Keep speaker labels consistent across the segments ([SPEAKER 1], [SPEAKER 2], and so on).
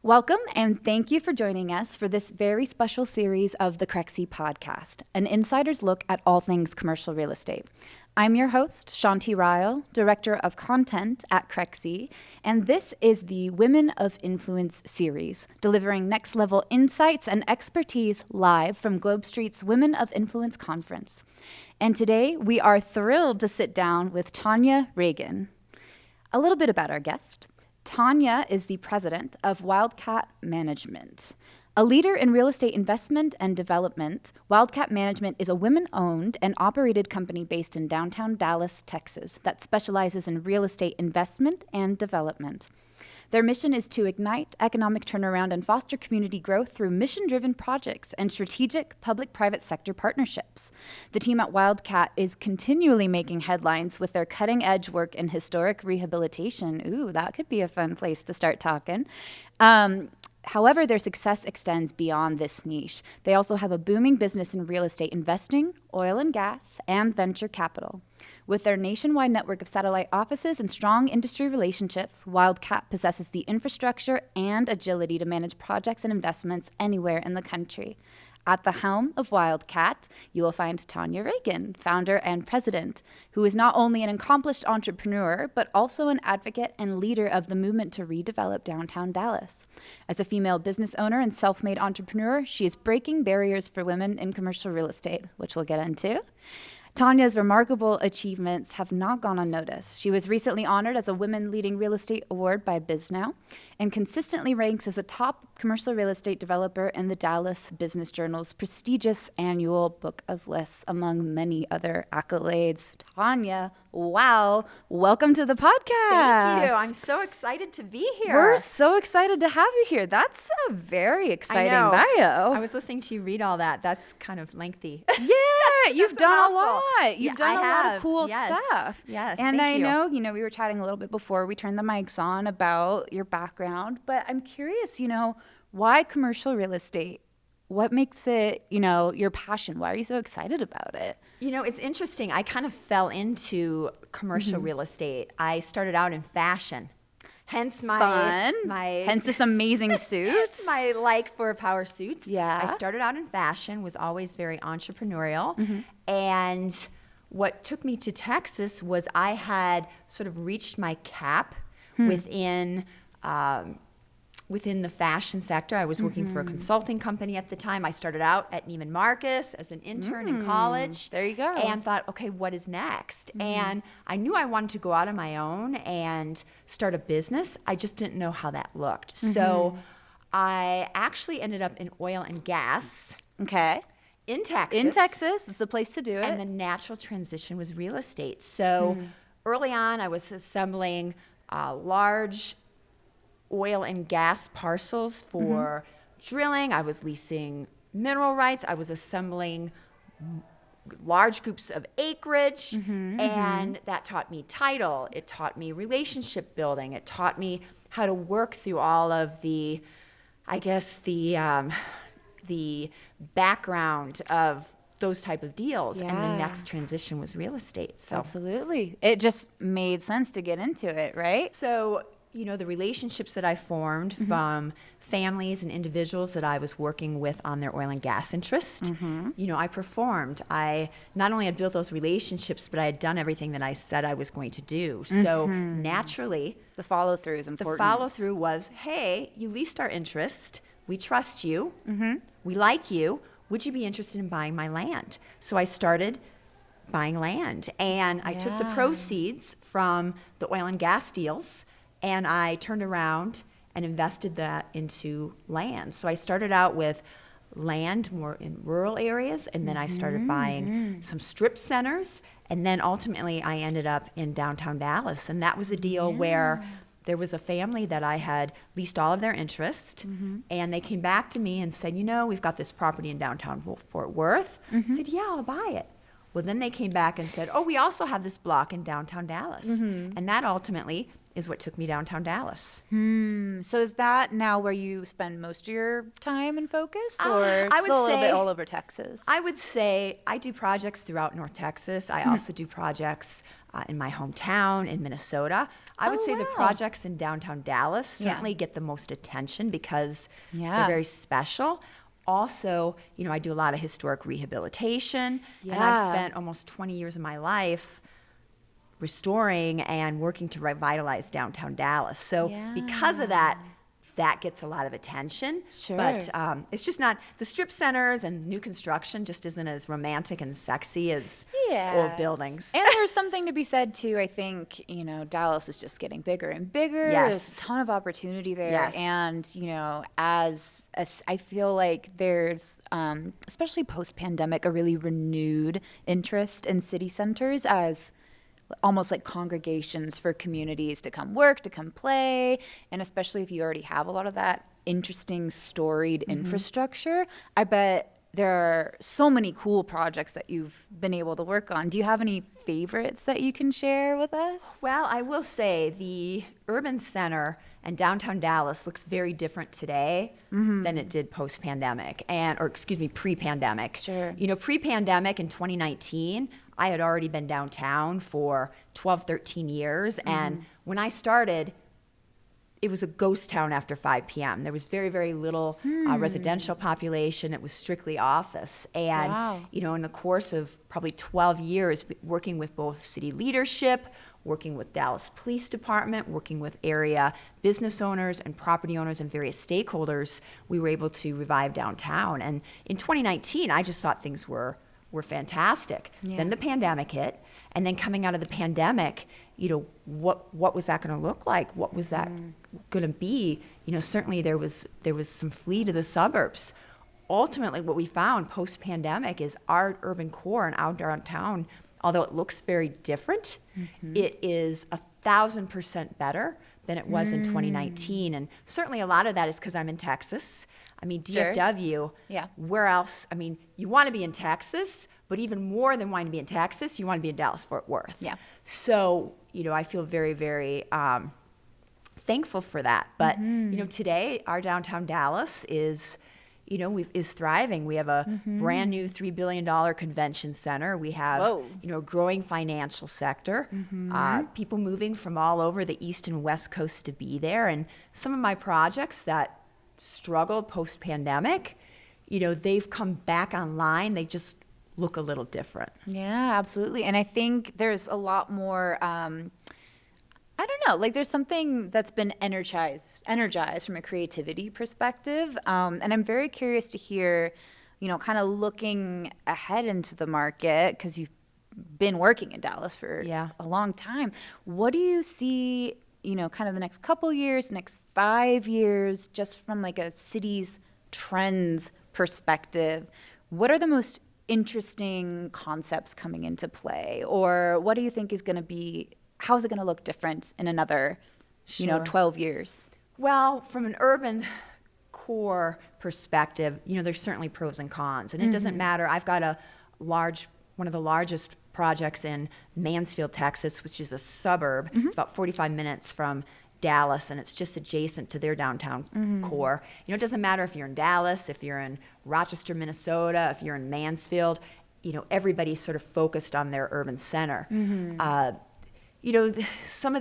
[SPEAKER 1] Welcome and thank you for joining us for this very special series of the Crexi Podcast, an insider's look at all things commercial real estate. I'm your host, Shanti Ryle, Director of Content at Crexi, and this is the Women of Influence series, delivering next-level insights and expertise live from GlobeSt's Women of Influence conference. And today, we are thrilled to sit down with Tanya Reagan. A little bit about our guest. Tanya is the president of Wildcat Management. A leader in real estate investment and development, Wildcat Management is a women-owned and operated company based in downtown Dallas, Texas, that specializes in real estate investment and development. Their mission is to ignite economic turnaround and foster community growth through mission-driven projects and strategic public-private sector partnerships. The team at Wildcat is continually making headlines with their cutting-edge work in historic rehabilitation. Ooh, that could be a fun place to start talking. However, their success extends beyond this niche. They also have a booming business in real estate investing, oil and gas, and venture capital. With their nationwide network of satellite offices and strong industry relationships, Wildcat possesses the infrastructure and agility to manage projects and investments anywhere in the country. At the helm of Wildcat, you will find Tanya Reagan, founder and president, who is not only an accomplished entrepreneur, but also an advocate and leader of the movement to redevelop downtown Dallas. As a female business owner and self-made entrepreneur, she is breaking barriers for women in commercial real estate, which we'll get into. Tanya's remarkable achievements have not gone unnoticed. She was recently honored as a Women Leading Real Estate Award by BizNow and consistently ranks as a top commercial real estate developer in the Dallas Business Journal's prestigious annual book of lists, among many other accolades. Tanya, wow, welcome to the podcast.
[SPEAKER 2] Thank you. I'm so excited to be here.
[SPEAKER 1] We're so excited to have you here. That's a very exciting bio.
[SPEAKER 2] I was listening to you read all that. That's kind of lengthy.
[SPEAKER 1] Yeah, you've done a lot. You've
[SPEAKER 2] Yeah,
[SPEAKER 1] done
[SPEAKER 2] I
[SPEAKER 1] a lot
[SPEAKER 2] have.
[SPEAKER 1] of cool
[SPEAKER 2] Yes.
[SPEAKER 1] stuff.
[SPEAKER 2] Yes,
[SPEAKER 1] And
[SPEAKER 2] thank
[SPEAKER 1] I know, we were chatting a little bit before we turned the mics on about your background, but I'm curious, why commercial real estate? What makes it, your passion? Why are you so excited about it?
[SPEAKER 2] It's interesting. I kind of fell into commercial real estate. I started out in fashion. Hence
[SPEAKER 1] Hence this amazing suit.
[SPEAKER 2] my like for power suits.
[SPEAKER 1] Yeah.
[SPEAKER 2] I started out in fashion, was always very entrepreneurial. And what took me to Texas was I had sort of reached my cap within the fashion sector. I was working for a consulting company at the time. I started out at Neiman Marcus as an intern in college.
[SPEAKER 1] There you go.
[SPEAKER 2] And thought, okay, what is next? And I knew I wanted to go out on my own and start a business. I just didn't know how that looked. So I actually ended up in oil and gas.
[SPEAKER 1] Okay.
[SPEAKER 2] In Texas.
[SPEAKER 1] In Texas, that's the place to do it.
[SPEAKER 2] And the natural transition was real estate. So early on, I was assembling large oil and gas parcels for drilling. I was leasing mineral rights. I was assembling large groups of acreage. And that taught me title. It taught me relationship building. It taught me how to work through all of the background of those type of deals. And the next transition was real estate. So
[SPEAKER 1] Absolutely. It just made sense to get into it, right?
[SPEAKER 2] So, the relationships that I formed from families and individuals that I was working with on their oil and gas interest, I performed. I not only had built those relationships, but I had done everything that I said I was going to do. So naturally,
[SPEAKER 1] The follow-through is important.
[SPEAKER 2] the follow-through was, hey, you leased our interest. We trust you. We like you. Would you be interested in buying my land? So I started buying land. And I took the proceeds from the oil and gas deals, and I turned around and invested that into land. So I started out with land more in rural areas, and then I started buying some strip centers, and then ultimately I ended up in downtown Dallas. And that was a deal where there was a family that I had leased all of their interest, and they came back to me and said, we've got this property in downtown Fort Worth. I said, yeah, I'll buy it. Well, then they came back and said, we also have this block in downtown Dallas. And that ultimately is what took me downtown Dallas.
[SPEAKER 1] So is that now where you spend most of your time and focus, or
[SPEAKER 2] I would
[SPEAKER 1] still a little
[SPEAKER 2] say-
[SPEAKER 1] bit all over Texas?
[SPEAKER 2] I would say I do projects throughout North Texas. I also do projects in my hometown in Minnesota. I would say the
[SPEAKER 1] wow.
[SPEAKER 2] projects in downtown Dallas
[SPEAKER 1] Yeah.
[SPEAKER 2] certainly get the most attention because
[SPEAKER 1] Yeah.
[SPEAKER 2] they're very special. Also, I do a lot of historic rehabilitation, and I've
[SPEAKER 1] Yeah.
[SPEAKER 2] spent almost 20 years of my life restoring and working to revitalize downtown Dallas. So because of that gets a lot of attention.
[SPEAKER 1] Sure.
[SPEAKER 2] But it's just not, the strip centers and new construction just isn't as romantic and sexy as old buildings.
[SPEAKER 1] And there's something to be said too. I think, Dallas is just getting bigger and bigger.
[SPEAKER 2] Yes.
[SPEAKER 1] There's a ton of opportunity there.
[SPEAKER 2] Yes.
[SPEAKER 1] And, as I feel like there's, especially post-pandemic, a really renewed interest in city centers as almost like congregations for communities to come work, to come play. And especially if you already have a lot of that interesting, storied infrastructure, I bet there are so many cool projects that you've been able to work on. Do you have any favorites that you can share with us?
[SPEAKER 2] Well, I will say the urban center and downtown Dallas looks very different today than it did post-pandemic, pre-pandemic.
[SPEAKER 1] Sure.
[SPEAKER 2] Pre-pandemic in 2019, I had already been downtown for 12, 13 years, and when I started, it was a ghost town after 5 p.m. There was very, very little residential population. It was strictly office. And,
[SPEAKER 1] Wow.
[SPEAKER 2] In the course of probably 12 years, working with both city leadership, working with Dallas Police Department, working with area business owners and property owners and various stakeholders, we were able to revive downtown. And in 2019, I just thought things were fantastic.
[SPEAKER 1] Yeah.
[SPEAKER 2] Then the pandemic hit, and then coming out of the pandemic, what was that going to look like? What was that going to be? Certainly there was some flee to the suburbs. Ultimately, what we found post-pandemic is our urban core and our downtown, although it looks very different, it is 1,000% better than it was in 2019. And certainly a lot of that is because I'm in Texas. I mean,
[SPEAKER 1] Sure.
[SPEAKER 2] DFW,
[SPEAKER 1] Yeah.
[SPEAKER 2] where else? I mean, you want to be in Texas, but even more than wanting to be in Texas, you want to be in Dallas-Fort Worth.
[SPEAKER 1] Yeah.
[SPEAKER 2] So, I feel very, very thankful for that. But, today, our downtown Dallas is, is thriving. We have a brand new $3 billion convention center. We have,
[SPEAKER 1] Whoa.
[SPEAKER 2] a growing financial sector, people moving from all over the East and West Coast to be there. And some of my projects that struggled post-pandemic, they've come back online. They just look a little different.
[SPEAKER 1] Yeah, absolutely. And I think there's a lot more, I don't know, like there's something that's been energized from a creativity perspective. And I'm very curious to hear, kind of looking ahead into the market, because you've been working in Dallas for a long time. What do you see, kind of the next couple years, next 5 years, just from like a city's trends perspective? What are the most interesting concepts coming into play? Or what do you think is going to be, how's it going to look different in another, 12 years?
[SPEAKER 2] Well, from an urban core perspective, there's certainly pros and cons. And it doesn't matter. I've got one of the largest projects in Mansfield, Texas, which is a suburb. It's about 45 minutes from Dallas, and it's just adjacent to their downtown core. It doesn't matter if you're in Dallas, if you're in Rochester, Minnesota, if you're in Mansfield, everybody's sort of focused on their urban center. Some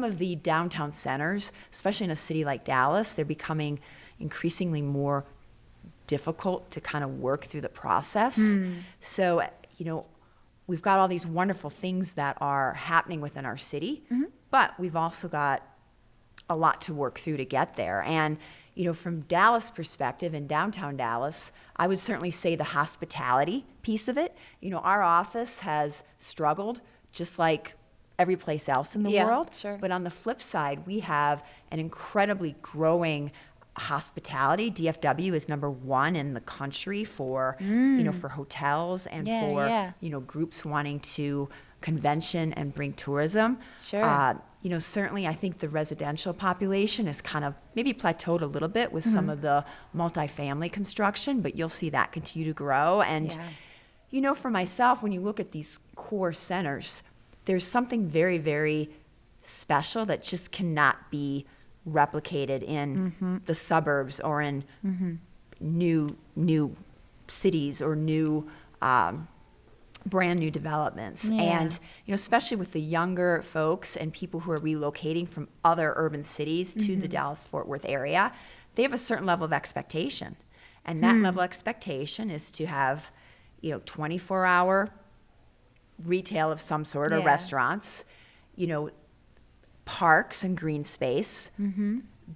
[SPEAKER 2] of the downtown centers, especially in a city like Dallas, they're becoming increasingly more difficult to kind of work through the process. So, we've got all these wonderful things that are happening within our city, but we've also got a lot to work through to get there. And, from Dallas perspective, in downtown Dallas, I would certainly say the hospitality piece of it. Our office has struggled just like every place else in the world.
[SPEAKER 1] Sure.
[SPEAKER 2] But on the flip side, we have an incredibly growing hospitality. DFW is number 1 in the country for, for hotels and groups wanting to convention and bring tourism.
[SPEAKER 1] Sure.
[SPEAKER 2] Certainly I think the residential population is kind of maybe plateaued a little bit with some of the multifamily construction, but you'll see that continue to grow. And, for myself, when you look at these core centers, there's something very, very special that just cannot be replicated in the suburbs or in new cities or new brand new developments. And especially with the younger folks and people who are relocating from other urban cities to the Dallas-Fort Worth area, they have a certain level of expectation. And that level of expectation is to have 24-hour retail of some sort, or restaurants, parks and green space,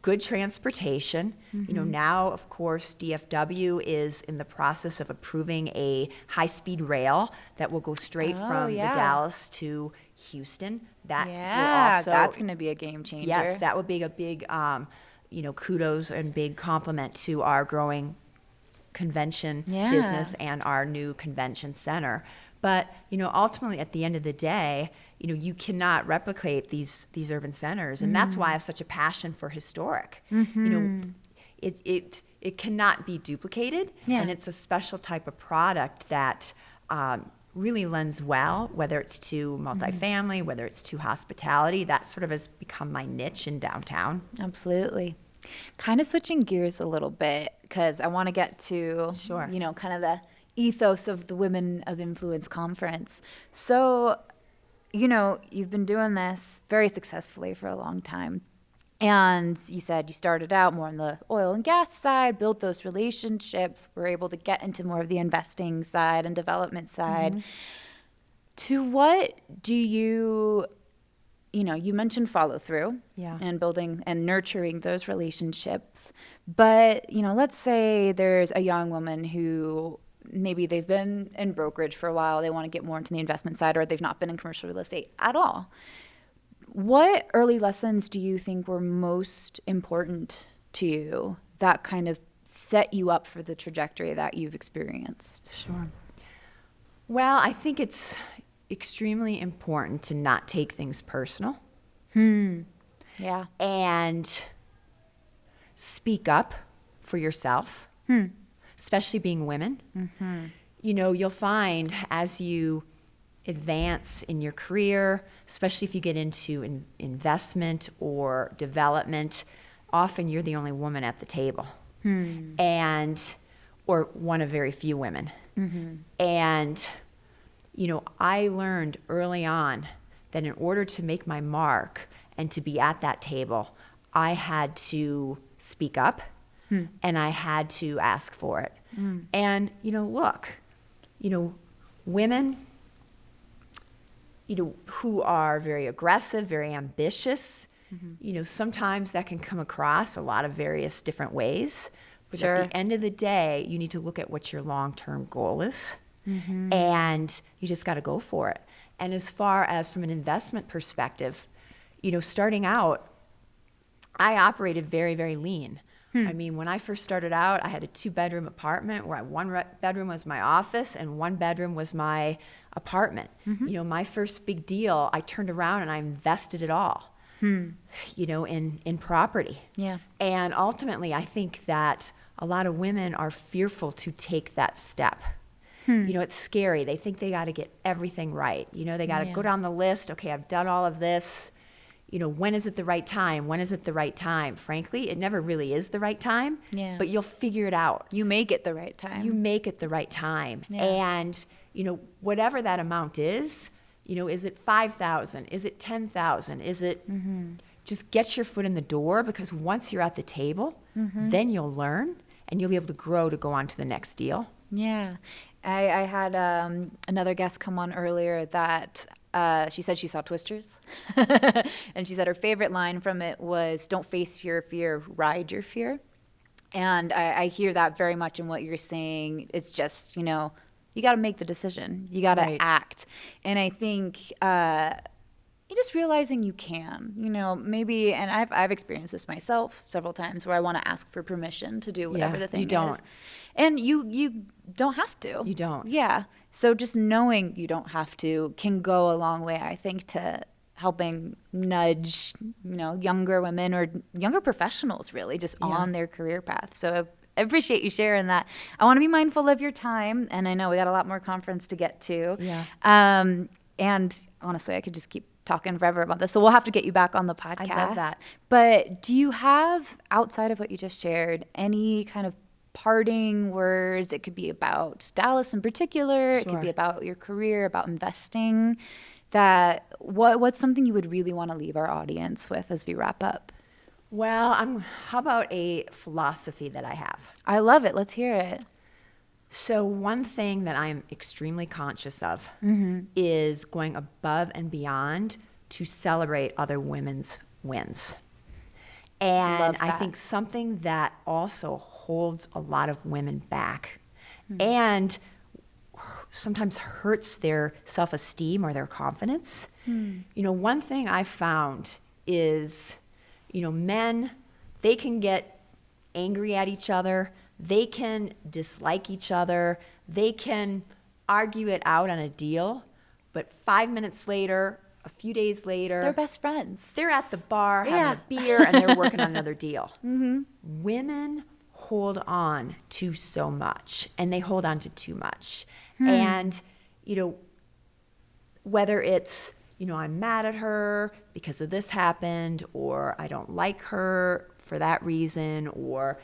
[SPEAKER 2] good transportation. Now, of course, DFW is in the process of approving a high-speed rail that will go straight from the Dallas to Houston. That will also,
[SPEAKER 1] that's going to be a game changer.
[SPEAKER 2] Yes, that would be a big, kudos and big compliment to our growing convention business and our new convention center. But, ultimately at the end of the day, you cannot replicate these urban centers. And that's why I have such a passion for historic. It cannot be duplicated. And it's a special type of product that really lends well, whether it's to multifamily, whether it's to hospitality. That sort of has become my niche in downtown.
[SPEAKER 1] Absolutely. Kind of switching gears a little bit, because I want to get to, kind of the ethos of the Women of Influence conference. So, you've been doing this very successfully for a long time. And you said you started out more on the oil and gas side, built those relationships, were able to get into more of the investing side and development side. To what do you mentioned follow through and building and nurturing those relationships. But, let's say there's a young woman who maybe they've been in brokerage for a while, they want to get more into the investment side, or they've not been in commercial real estate at all. What early lessons do you think were most important to you that kind of set you up for the trajectory that you've experienced?
[SPEAKER 2] Sure. Well, I think it's extremely important to not take things personal.
[SPEAKER 1] Yeah.
[SPEAKER 2] And speak up for yourself, especially being women. You'll find as you advance in your career, especially if you get into investment or development, often you're the only woman at the table, or one of very few women. And I learned early on that in order to make my mark and to be at that table, I had to speak up and I had to ask for it. And, look, women, who are very aggressive, very ambitious, sometimes that can come across a lot of various different ways. But at the end of the day, you need to look at what your long-term goal is. And you just got to go for it. And as far as from an investment perspective, starting out, I operated very, very lean. I mean, when I first started out, I had a 2-bedroom apartment where one bedroom was my office and 1 bedroom was my apartment. My first big deal, I turned around and I invested it all, in property. Yeah. And ultimately, I think that a lot of women are fearful to take that step. It's scary. They think they got to get everything right. They got to go down the list. Okay, I've done all of this. When is it the right time? When is it the right time? Frankly, it never really is the right time. Yeah. But you'll figure it out.
[SPEAKER 1] You make it the right time.
[SPEAKER 2] You make it the right time. Yeah. And, whatever that amount is it 5,000? Is it 10,000? Is it just get your foot in the door, because once you're at the table, then you'll learn and you'll be able to grow to go on to the next deal.
[SPEAKER 1] Yeah. I had another guest come on earlier that she said she saw Twisters. And she said her favorite line from it was, "Don't face your fear, ride your fear." And I hear that very much in what you're saying. It's just, you got to make the decision. You got to act. And I think just realizing you can, maybe, and I've experienced this myself several times where I want to ask for permission to do whatever the thing
[SPEAKER 2] you don't.
[SPEAKER 1] is. And you don't have to.
[SPEAKER 2] You don't.
[SPEAKER 1] Yeah. So just knowing you don't have to can go a long way, I think, to helping nudge, younger women or younger professionals really just on their career path. So I appreciate you sharing that. I want to be mindful of your time, and I know we got a lot more conference to get to. Yeah. And honestly, I could just keep talking forever about this. So we'll have to get you back on the podcast.
[SPEAKER 2] I love that.
[SPEAKER 1] But do you have, outside of what you just shared, any kind of parting words? It could be about Dallas in particular. It could be about your career, about investing. What's something you would really want to leave our audience with as we wrap up?
[SPEAKER 2] Well, how about a philosophy that I have?
[SPEAKER 1] I love it. Let's hear it.
[SPEAKER 2] So one thing that I'm extremely conscious of is going above and beyond to celebrate other women's wins. And I think something that also holds a lot of women back and sometimes hurts their self-esteem or their confidence. One thing I found is, men, they can get angry at each other. They can dislike each other. They can argue it out on a deal. But 5 minutes later, a few days later,
[SPEAKER 1] they're best friends.
[SPEAKER 2] They're at the bar having a beer and they're working on another deal. Women hold on to so much, and they hold on to too much. And, whether it's, I'm mad at her because of this happened, or I don't like her for that reason, or,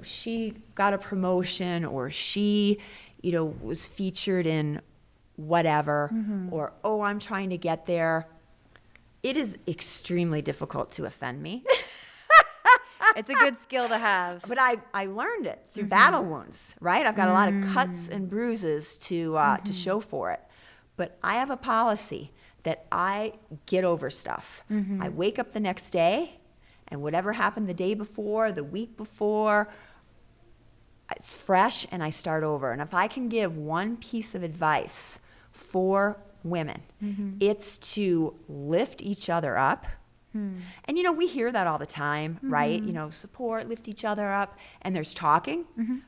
[SPEAKER 2] she got a promotion, or she, was featured in whatever, or, oh, I'm trying to get there. It is extremely difficult to offend me.
[SPEAKER 1] It's a good skill to have.
[SPEAKER 2] But I learned it through battle wounds, right? I've got a lot of cuts and bruises to show for it. But I have a policy that I get over stuff. I wake up the next day, and whatever happened the day before, the week before, it's fresh, and I start over. And if I can give one piece of advice for women, it's to lift each other up. And, we hear that all the time, right? Support, lift each other up. And there's talking,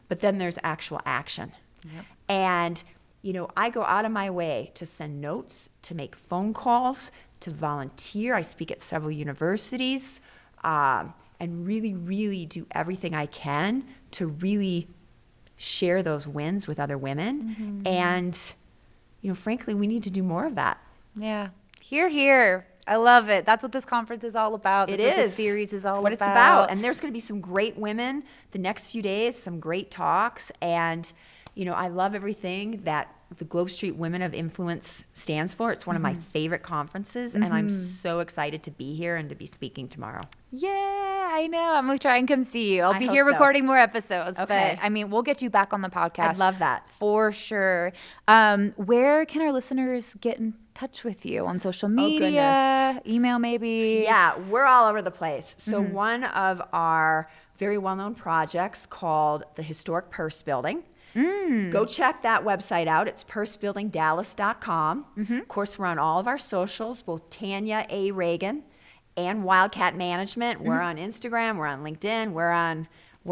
[SPEAKER 2] but then there's actual action.
[SPEAKER 1] Yep.
[SPEAKER 2] And, I go out of my way to send notes, to make phone calls, to volunteer. I speak at several universities, and really, really do everything I can to really share those wins with other women. And, frankly, we need to do more of that.
[SPEAKER 1] Yeah. Hear, hear. I love it. That's what this conference is all about.
[SPEAKER 2] That's
[SPEAKER 1] what this series is all about.
[SPEAKER 2] That's what it's about. And there's going to be some great women the next few days, some great talks. And, I love everything that the GlobeSt Women of Influence stands for. It's one of my favorite conferences. And I'm so excited to be here and to be speaking tomorrow.
[SPEAKER 1] Yeah, I know. I'm going to try and come see you. I'll be
[SPEAKER 2] hope
[SPEAKER 1] here
[SPEAKER 2] so.
[SPEAKER 1] recording more episodes.
[SPEAKER 2] Okay.
[SPEAKER 1] But, we'll get you back on the podcast.
[SPEAKER 2] I'd love that.
[SPEAKER 1] For sure. Where can our listeners get in touch with you? On social media? Email maybe?
[SPEAKER 2] Yeah, we're all over the place. So one of our very well-known projects called the Historic Purse Building. Go check that website out. It's pursebuildingdallas.com. Of course, we're on all of our socials, both Tanya A. Reagan and Wildcat Management. We're on Instagram. We're on LinkedIn. We're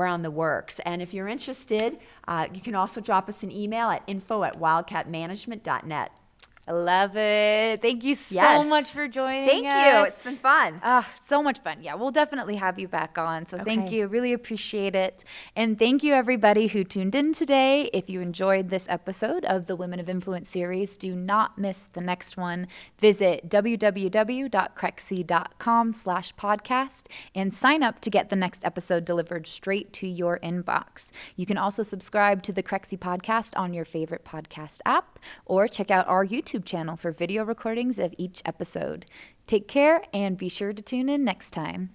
[SPEAKER 2] on the works. And if you're interested, you can also drop us an email at info@wildcatmanagement.net.
[SPEAKER 1] I love it. Thank you so much for joining us.
[SPEAKER 2] Thank you. It's been fun.
[SPEAKER 1] So much fun. Yeah, we'll definitely have you back on. So thank
[SPEAKER 2] Okay.
[SPEAKER 1] you. Really appreciate it. And thank you, everybody who tuned in today. If you enjoyed this episode of the Women of Influence series, do not miss the next one. Visit www.crexi.com/podcast and sign up to get the next episode delivered straight to your inbox. You can also subscribe to the Crexi Podcast on your favorite podcast app, or check out our YouTube channel for video recordings of each episode. Take care and be sure to tune in next time.